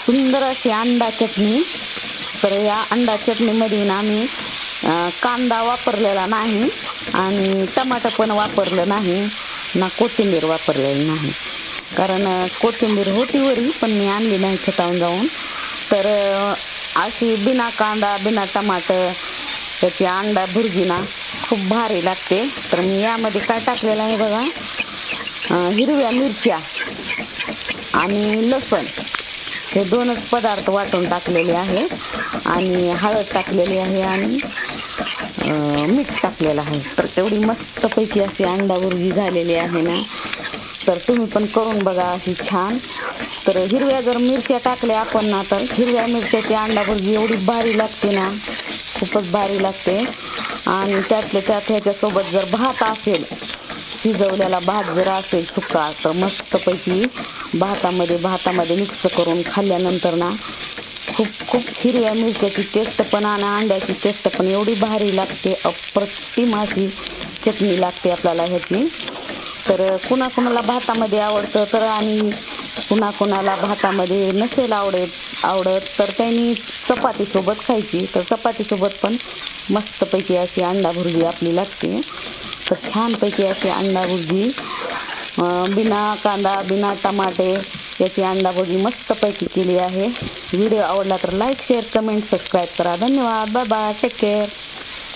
सुंदर अशी अंडा चटणी. तर या अंडा चटणीमध्ये ना मी कांदा वापरलेला नाही आणि टमाटर पण वापरलं नाही ना कोथिंबीर वापरलेली नाही. कारण कोथिंबीर होती वरी पण मी आणली नाही छटावून जाऊन. तर अशी बिना कांदा बिना टमाटर त्याची अंडा भुर्जी ना खूप भारी लागते. तर मी यामध्ये काय टाकलेलं आहे बघा, हिरव्या मिरच्या आणि लसूण हे दोनच पदार्थ वाटून टाकलेले आहे आणि हळद टाकलेली आहे आणि मीठ टाकलेलं आहे. तर तेवढी मस्तपैकी अशी अंडा भुर्जी झालेली आहे ना. तर तुम्ही पण करून बघा अशी छान. तर हिरव्या जर मिरच्या टाकल्या आपण ना तर हिरव्या मिरच्याची अंडा भुर्जी एवढी भारी लागते ना, खूपच भारी लागते. आणि त्यातल्या त्यात ह्याच्यासोबत जर भात असेल, शिजवलेला भात जर असेल सुक्का, तर मस्तपैकी भातामध्ये मिक्स करून खाल्ल्यानंतर ना खूप हिरव्या मिरच्याची टेस्ट पण आणि अंड्याची टेस्ट पण एवढी भारी लागते. अप्रतिम अशी चटणी लागते आपल्याला ह्याची. तर कुणाकुणाला भातामध्ये आवडतं तर, आणि कुणाकुणाला भातामध्ये नसेल आवडत तर त्यांनी चपातीसोबत खायची. तर चपातीसोबत पण मस्तपैकी अशी अंडा भुर्जी आपली लागते. तर छानपैकी अशी अंडा भुर्जी बिना कांदा बिना टमाटे याची अंडा भुर्जी मस्तपैकी केली आहे. व्हिडिओ आवडला तर लाईक शेअर कमेंट सबस्क्राईब करा. धन्यवाद. Bye bye. Take care.